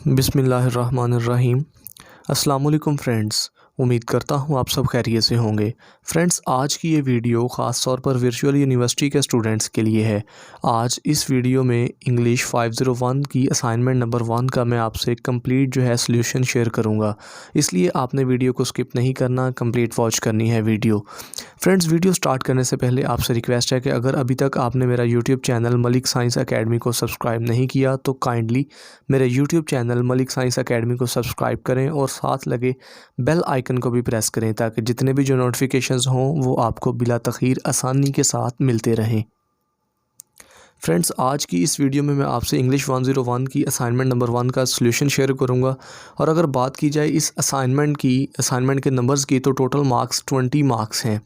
बिस्मिल्लाहिर्रहमानिर्रहीम। अस्सलाम वालेकुम फ्रेंड्स, उम्मीद करता हूँ आप सब खैरियत से होंगे। फ्रेंड्स, आज की ये वीडियो ख़ास तौर पर वर्चुअल यूनिवर्सिटी के स्टूडेंट्स के लिए है। आज इस वीडियो में इंग्लिश 501 की असाइनमेंट नंबर 1 का मैं आपसे कंप्लीट सॉल्यूशन शेयर करूँगा, इसलिए आपने वीडियो को स्किप नहीं करना, कंप्लीट वॉच करनी है वीडियो। फ्रेंड्स, वीडियो स्टार्ट करने से पहले आपसे रिक्वेस्ट है कि अगर अभी तक आपने मेरा YouTube channel Malik science academy को सब्सक्राइब नहीं किया तो काइंडली मेरे YouTube channel Malik science academy को सब्सक्राइब करें और साथ लगे बेल आइकन को भी प्रेस करें ताकि जितने भी जो नोटिफिकेशंस हों वो आपको बिला तख़ीर आसानी के साथ मिलते रहें। फ्रेंड्स, आज की इस वीडियो में मैं आपसे इंग्लिश 101 की असाइनमेंट नंबर 1 का सॉल्यूशन शेयर करूंगा। और अगर बात की जाए इस असाइनमेंट के नंबर्स की, तो टोटल मार्क्स 20 मार्क्स हैं,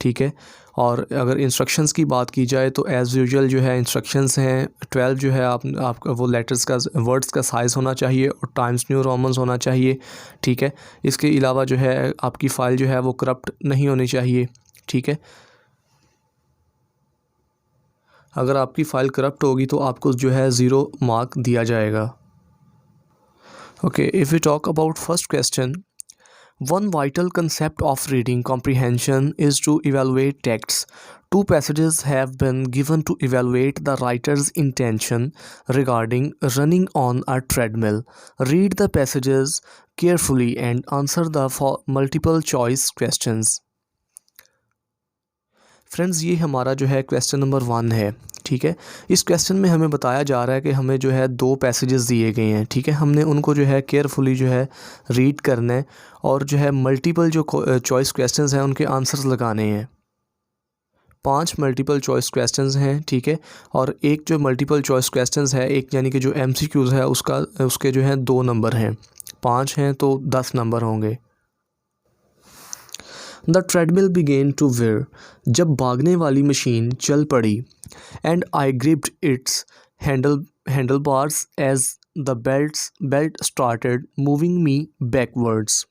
ठीक है। और अगर इंस्ट्रक्शंस की बात की जाए तो एज़ यूजुअल इंस्ट्रक्शंस हैं 12 आपका वो लेटर्स का वर्ड्स का साइज़ होना चाहिए और टाइम्स न्यू रोमन्स होना चाहिए, ठीक है। इसके अलावा आपकी फ़ाइल वो करप्ट नहीं होनी चाहिए, ठीक है। अगर आपकी फ़ाइल करप्ट होगी तो आपको 0 मार्क दिया जाएगा। Okay, if we talk about first question, one vital concept of reading comprehension is to evaluate texts. Two passages have been given to evaluate the writer's intention regarding running on a treadmill. Read the passages carefully and answer the multiple choice questions. Friends, ये हमारा question number 1 है, ठीक है। इस question में हमें बताया जा रहा है कि हमें 2 पैसेजेस दिए गए हैं, ठीक है। हमने उनको केयरफुली रीड करना है और मल्टीपल चॉइस क्वेश्चंस हैं उनके आंसर्स लगाने हैं। 5 मल्टीपल चॉइस क्वेश्चंस हैं, ठीक है। और एक मल्टीपल चॉइस क्वेश्चंस है, एक यानी कि जो MCQs है उसके 2 नंबर हैं, 5 हैं तो 10 नंबर होंगे। The treadmill began to wear, जब भागने वाली मशीन चल पड़ी। And I gripped its handle bars as the belt started moving me backwards.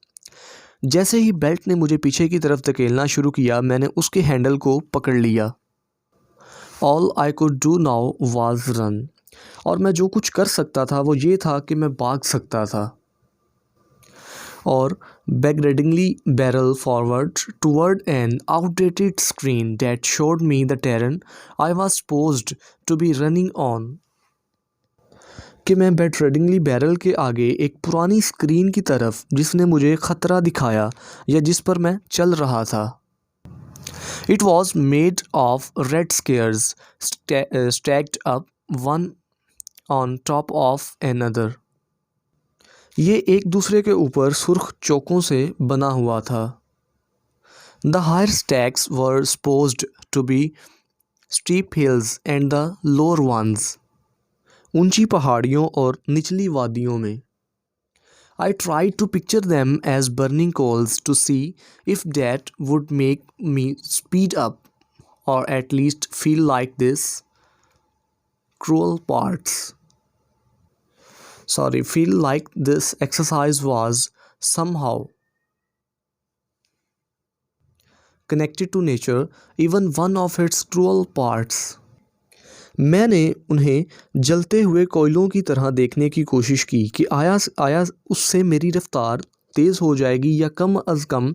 जैसे ही बेल्ट ने मुझे पीछे की तरफ धकेलना शुरू किया, मैंने उसके हैंडल को पकड़ लिया। All I could do now was run, और मैं जो कुछ कर सकता था वो ये था कि मैं भाग सकता था। और begrudgingly barrel forward toward an outdated screen that showed me the terrain I was supposed to be running on. कि मैं begrudgingly barrel के आगे एक पुरानी स्क्रीन की तरफ जिसने मुझे ख़तरा दिखाया या जिस पर मैं चल रहा था। It was made of red squares stacked up one on top of another. ये एक दूसरे के ऊपर सुर्ख चौकों से बना हुआ था। The higher stacks were supposed to be steep hills and the lower ones, ऊंची पहाड़ियों और निचली वादियों में। I try to picture them as burning coals to see if that would make me speed up or at least feel like this cruel parts. Feel like this exercise was somehow connected to nature, even one of its cruel parts. मैंने उन्हें जलते हुए कोयलों की तरह देखने की कोशिश की कि आया उससे मेरी रफ्तार तेज़ हो जाएगी या कम अज़ कम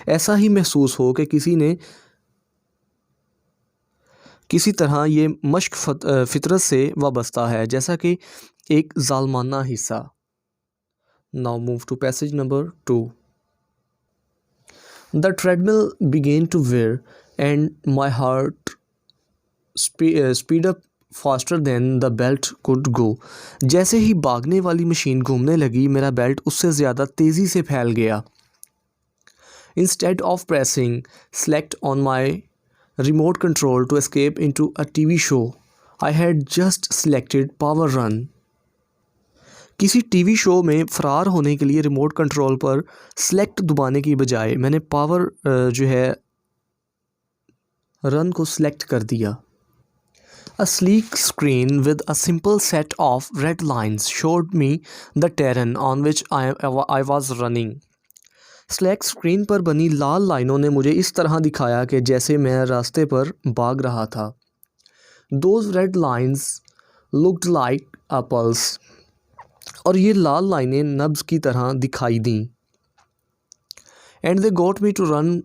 ऐसा ही महसूस हो कि किसी ने किसी तरह ये मश्क फितरत से वाबस्ता है, जैसा कि एक जालमाना हिस्सा। Now move to passage number 2। The treadmill began to wear and my heart speed up faster than the belt could go. जैसे ही भागने वाली मशीन घूमने लगी, मेरा बेल्ट उससे ज़्यादा तेज़ी से फैल गया। Instead of pressing select on my remote control to escape into a TV show, I had just selected power run. किसी टीवी शो में फ़रार होने के लिए रिमोट कंट्रोल पर सेलेक्ट दबाने की बजाय मैंने पावर रन को सेलेक्ट कर दिया। A sleek screen with a simple set of red lines showed me the terrain on which I was running. Slack screen पर बनी लाल लाइनों ने मुझे इस तरह दिखाया कि जैसे मैं रास्ते पर भाग रहा था। Those red lines looked like apples. और ये लाल लाइनें नब्ज़ की तरह दिखाई दी। And they got me to run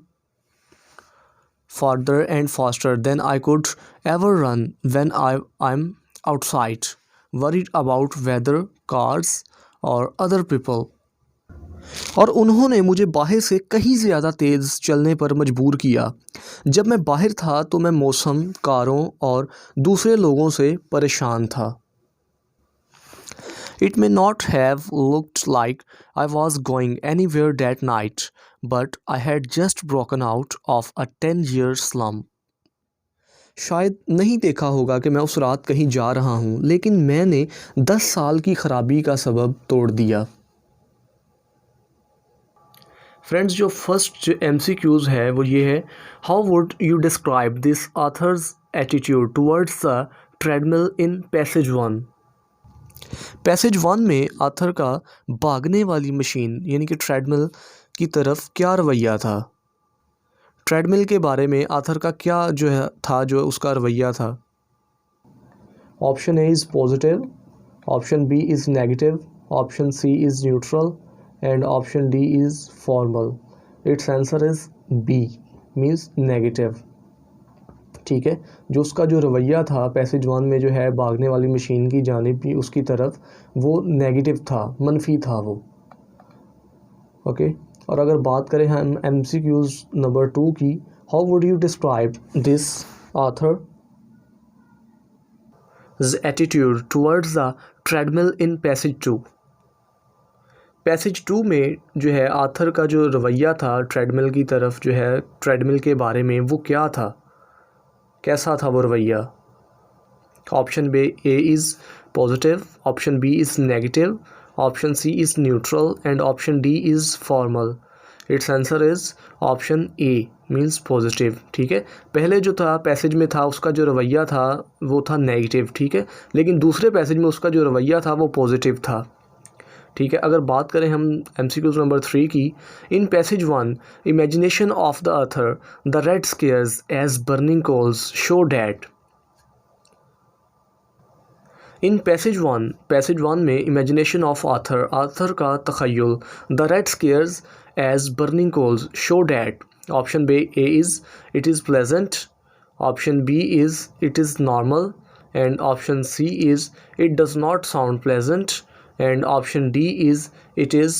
farther and faster than I could ever run when I'm outside, worried about weather, cars or other people. और उन्होंने मुझे बाहर से कहीं ज़्यादा तेज़ चलने पर मजबूर किया। जब मैं बाहर था तो मैं मौसम, कारों और दूसरे लोगों से परेशान था। It may not have looked like I was going anywhere that night, but I had just broken out of a 10-year slump. शायद नहीं देखा होगा कि मैं उस रात कहीं जा रहा हूँ, लेकिन मैंने 10 साल की ख़राबी का सबब तोड़ दिया। फ्रेंड्स, जो फर्स्ट MCQs है वो ये है, how would you describe this authors attitude towards the treadmill in passage 1। Passage 1 में आथर का भागने वाली मशीन यानी कि ट्रेडमिल की तरफ क्या रवैया था। ट्रेडमिल के बारे में आथर का क्या जो उसका रवैया था। Option A is positive, option B is negative, option C is neutral and option D is formal. Its answer is B, means negative. ठीक है, जो उसका जो रवैया था पैसेज 1 में जो है भागने वाली मशीन की जानिब भी उसकी तरफ, वो नेगेटिव था, मनफी था वो। ओके, और अगर बात करें हम MCQs नंबर 2 की, how would you describe this author attitude towards the treadmill in passage 2। Passage 2 में जो है आथर का जो रवैया था ट्रेडमिल की तरफ, जो है ट्रेडमिल के बारे में, वो क्या था, कैसा था वो रवैया। Option A is positive, option B is negative, option C is neutral and option D is formal. Its answer is option A, means positive. ठीक है, पहले जो था पैसेज में था उसका जो रवैया था वो था नेगेटिव। ठीक है, लेकिन दूसरे पैसेज में उसका जो रवैया था वो पॉजिटिव था। ठीक है, अगर बात करें हम MCQs नंबर 3 की, in passage 1 imagination of the author the red scares as burning coals show that. In passage 1 में इमेजिनेशन ऑफ आथर का तख़य्युल the red scares as burning coals show that. Option A is it is pleasant, option B is it is normal and option C is it does not sound pleasant and option D is it is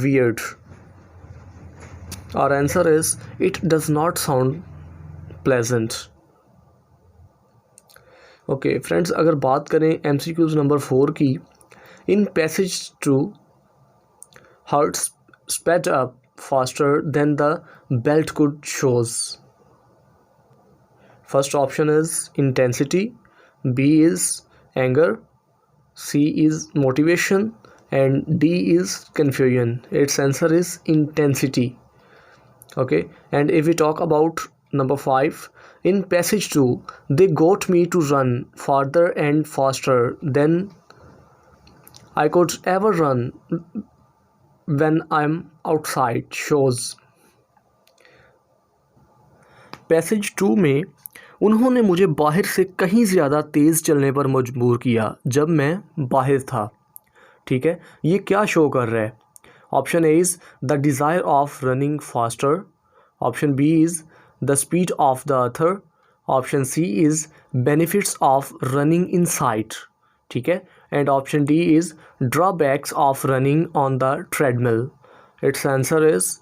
weird. Our answer is it does not sound pleasant. Okay friends, अगर बात करें MCQs number 4 की, in passage 2 hearts sped up faster than the belt could shows. First option is intensity, B is anger, C is motivation and D is confusion. Its answer is intensity. Okay, and if we talk about number 5, in passage 2 they got me to run farther and faster than I could ever run when I'm outside shows. Passage 2 में उन्होंने मुझे बाहर से कहीं ज़्यादा तेज़ चलने पर मजबूर किया जब मैं बाहर था। ठीक है, ये क्या शो कर रहा है। Option A is the desire of running faster, option B is the speed of the author, option C is benefits of running in sight. ठीक है, and option D is drawbacks of running on the treadmill. Its answer is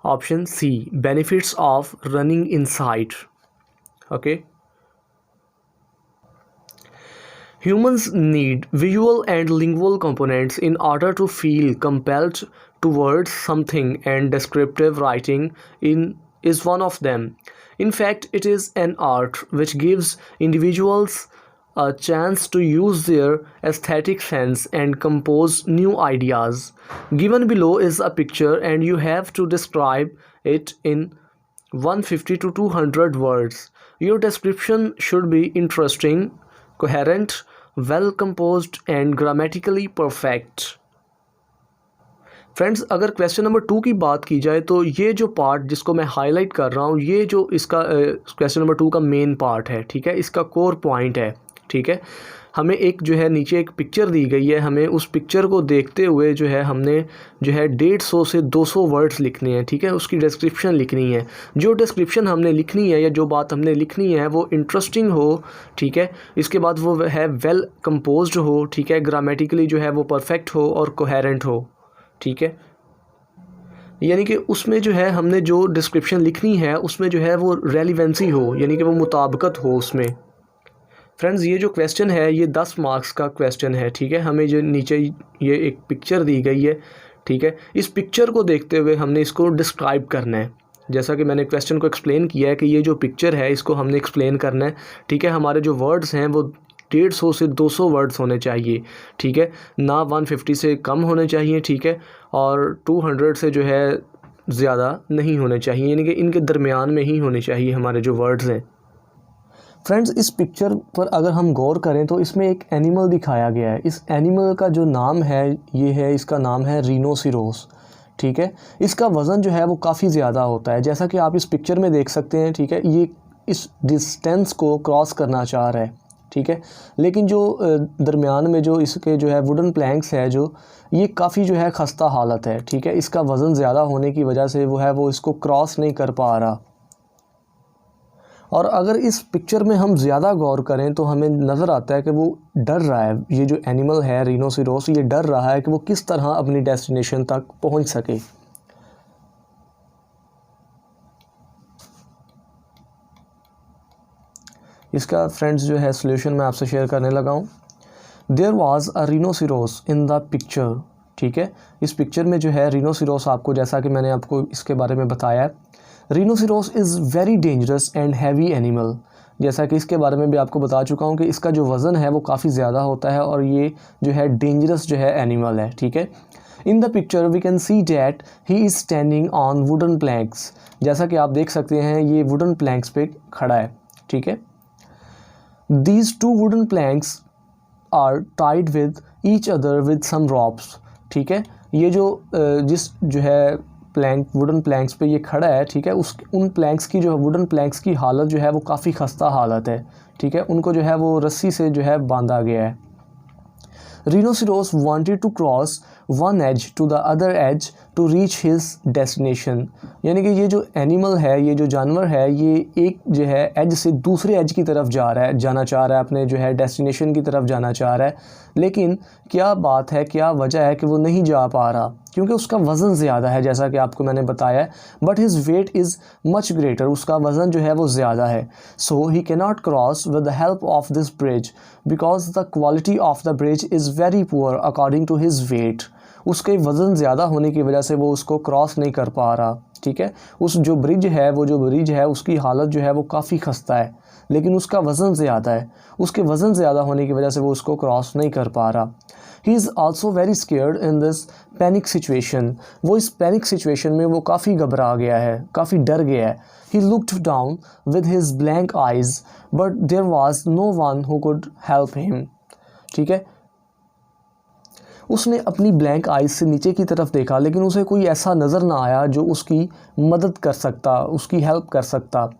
option C, benefits of running in sight. Okay, humans need visual and lingual components in order to feel compelled towards something, and descriptive writing is one of them. In fact, it is an art which gives individuals a chance to use their aesthetic sense and compose new ideas. Given below is a picture and you have to describe it in 150 to 200 words. Your description should be interesting, coherent, well composed and grammatically perfect. Friends, अगर question number 2 की बात की जाए तो ये जो part जिसको मैं हाईलाइट कर रहा हूँ, ये जो इसका क्वेश्चन नंबर 2 का मेन पार्ट है। ठीक है, इसका कोर पॉइंट है। ठीक है, हमें एक जो है नीचे एक पिक्चर दी गई है, हमें उस पिक्चर को देखते हुए जो है हमने जो है 150 से 200 वर्ड्स लिखने हैं, ठीक है, उसकी डिस्क्रिप्शन लिखनी है। जो डिस्क्रिप्शन हमने लिखनी है या जो बात हमने लिखनी है वो इंटरेस्टिंग हो, ठीक है, इसके बाद वो है वेल कंपोज्ड हो, ठीक है, ग्रामेटिकली जो है वो परफेक्ट हो और कोहेरेंट हो, ठीक है। यानी कि उसमें जो है हमने जो डिस्क्रिप्शन लिखनी है उसमें जो है वो रेलिवेंसी हो, यानी कि वो मुताबिकत हो उसमें। फ्रेंड्स, ये जो क्वेश्चन है ये 10 मार्क्स का क्वेश्चन है, ठीक है। हमें जो नीचे ये एक पिक्चर दी गई है, ठीक है, इस पिक्चर को देखते हुए हमने इसको डिस्क्राइब करना है। जैसा कि मैंने क्वेश्चन को एक्सप्लेन किया है कि ये जो पिक्चर है इसको हमने एक्सप्लेन करना है, ठीक है। हमारे जो वर्ड्स हैं वो 150 से 200 वर्ड्स होने चाहिए, ठीक है, ना 150 से कम होने चाहिए, ठीक है, और 200 से जो है ज़्यादा नहीं होने चाहिए, यानी कि इनके दरमियान में ही होने चाहिए हमारे जो वर्ड्स हैं। फ्रेंड्स, इस पिक्चर पर अगर हम गौर करें तो इसमें एक एनिमल दिखाया गया है। इस एनिमल का जो नाम है ये है, इसका नाम है रिनोसिरोस, ठीक है। इसका वज़न जो है वो काफ़ी ज़्यादा होता है, जैसा कि आप इस पिक्चर में देख सकते हैं, ठीक है। ये इस डिस्टेंस को क्रॉस करना चाह रहा है, ठीक है, लेकिन जो दरमियान में जो इसके जो है वुडन प्लैंक्स है जो ये काफ़ी जो है खस्ता हालत है, ठीक है। इसका वज़न ज़्यादा होने की वजह से वो इसको क्रॉस नहीं कर पा रहा। और अगर इस पिक्चर में हम ज़्यादा गौर करें तो हमें नज़र आता है कि वो डर रहा है, ये जो एनिमल है रिनोसिरोस ये डर रहा है कि वो किस तरह अपनी डेस्टिनेशन तक पहुंच सके। इसका फ्रेंड्स जो है सॉल्यूशन मैं आपसे शेयर करने लगा हूँ। There was a rhinoceros in the picture, ठीक है। इस पिक्चर में जो है रिनोसिरोस, आपको जैसा कि मैंने आपको इसके बारे में बताया है, rhinoceros is very dangerous and heavy animal. जैसा कि इसके बारे में भी आपको बता चुका हूँ कि इसका जो वज़न है वो काफ़ी ज़्यादा होता है और ये जो है डेंजरस जो है एनिमल है, ठीक है। In the picture we can see that he is standing on wooden planks. जैसा कि आप देख सकते हैं ये वुडन प्लैंक्स पे खड़ा है, ठीक है। These 2 wooden planks are tied with each other with some ropes, ठीक है। ये जो जिस जो है वुडन प्लैंक्स पे ये खड़ा है, ठीक है, उन प्लैंक्स की जो वुडन प्लैंक्स की हालत जो है वो काफ़ी खस्ता हालत है, ठीक है। उनको जो है वो रस्सी से जो है बांधा गया है। Rhinoceros wanted to cross one edge to the other edge to reach his destination. यानी कि ये जो एनिमल है, ये जो जानवर है, ये एक जो है एज से दूसरे एज की तरफ जाना चाह रहा है, अपने जो है डेस्टिनेशन की तरफ जाना चाह रहा है, लेकिन क्या बात है, क्या वजह है कि वो नहीं जा पा रहा, क्योंकि उसका वज़न ज़्यादा है, जैसा कि आपको मैंने बताया है। But his weight is much greater, उसका वज़न जो है वो ज़्यादा है। So he can not cross with the help of this bridge because the quality of the bridge is very poor according to his weight. उसके वज़न ज़्यादा होने की वजह से वो उसको क्रॉस नहीं कर पा रहा, ठीक है। उस जो ब्रिज है उसकी हालत जो है वो काफ़ी खस्ता है, लेकिन उसका वज़न ज़्यादा है। उसके वज़न ज़्यादा होने की वजह से वो उसको क्रॉस नहीं कर पा रहा। He is also very scared in this panic situation. वो इस पैनिक सिचुएशन में वो काफ़ी घबरा गया है, काफ़ी डर गया है। He looked down with his blank eyes but there was no one who could help him, ठीक है। उसने अपनी ब्लैंक आइज़ से नीचे की तरफ देखा, लेकिन उसे कोई ऐसा नज़र ना आया जो उसकी मदद कर सकता, उसकी हेल्प कर सकता।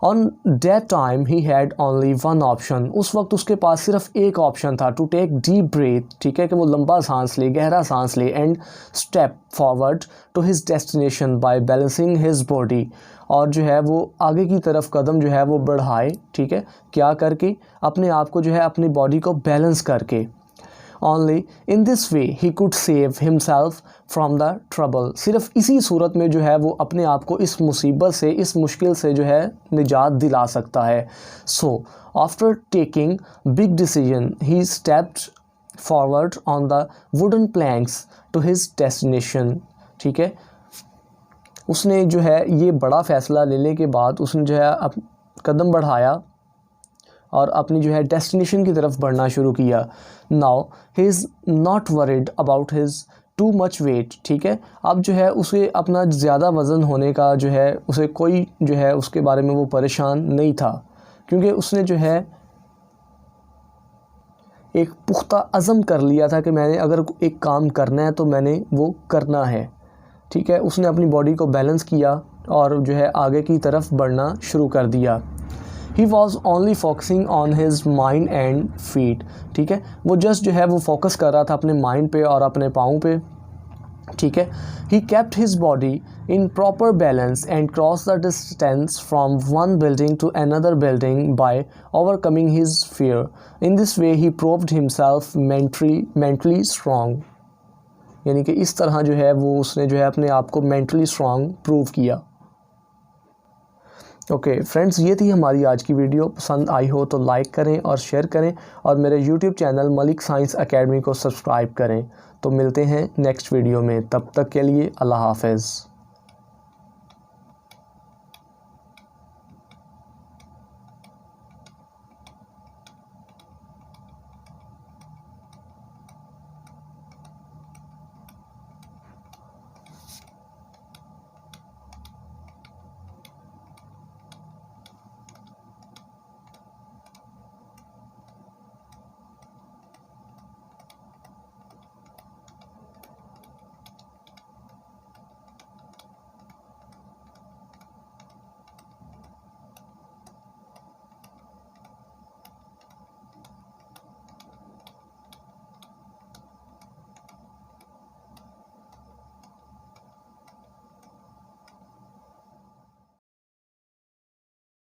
On that time he had only one option. उस वक्त उसके पास सिर्फ एक ऑप्शन था, टू टेक डीप ब्रेथ, ठीक है, कि वो लंबा सांस ले, गहरा सांस ले, and step forward to his destination by balancing his body. और जो है वो आगे की तरफ कदम जो है वो बढ़ाए, ठीक है, क्या करके, अपने आप को जो है अपनी बॉडी को बैलेंस करके। Only in this way he could save himself from the trouble। सिर्फ इसी सूरत में जो है वो अपने आप को इस मुसीबत से, इस मुश्किल से जो है निजात दिला सकता है। So after taking big decision he stepped forward on the wooden planks to his destination, ठीक है। उसने जो है ये बड़ा फ़ैसला लेने के बाद उसने जो है कदम बढ़ाया और अपनी जो है डेस्टिनेशन की तरफ बढ़ना शुरू किया। Now he is not worried about his too much weight, ठीक है। अब जो है उसे अपना ज़्यादा वज़न होने का जो है उसे कोई जो है उसके बारे में वो परेशान नहीं था, क्योंकि उसने जो है एक पुख्ता अज़म कर लिया था कि मैंने अगर एक काम करना है तो मैंने वो करना है, ठीक है। उसने अपनी बॉडी को बैलेंस किया और जो है आगे की तरफ बढ़ना शुरू कर दिया। He was only focusing on his mind and feet, ठीक है, वो जस्ट जो है वो फोकस कर रहा था अपने माइंड पे और अपने पाँव पे, ठीक है। He kept his body in proper balance and crossed the distance from one building to another building by overcoming his fear. In this way he proved himself mentally strong. यानी कि इस तरह जो है वो उसने जो है अपने आप को mentally strong प्रूव किया। ओके फ्रेंड्स, ये थी हमारी आज की वीडियो। पसंद आई हो तो लाइक करें और शेयर करें और मेरे YouTube channel Malik science academy को सब्सक्राइब करें। तो मिलते हैं नेक्स्ट वीडियो में, तब तक के लिए अल्लाह हाफ़िज़।